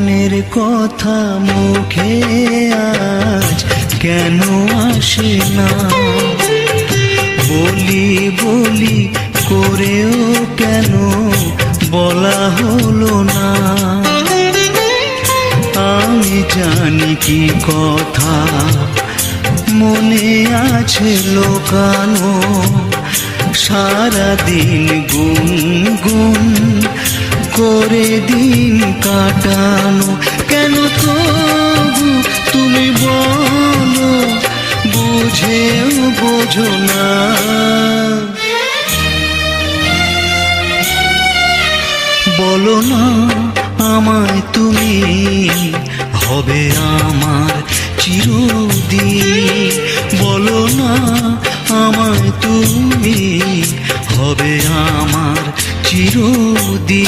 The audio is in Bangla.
মনের কথা মুখে আজ কেন আসে না? বলি বলি করেও কেন বলা হলো না? আমি জানি কি কথা মনে আছে লোকানো, সারাদিন গুনগুন করে দিন কাটানো। কেন তবু তুমি বলো, বুঝেও বোঝো না। বলো না আমায় তুমি, হবে আমার চিরদিন। বলো না আমায় তুমি, হবে আমার চিরদিন।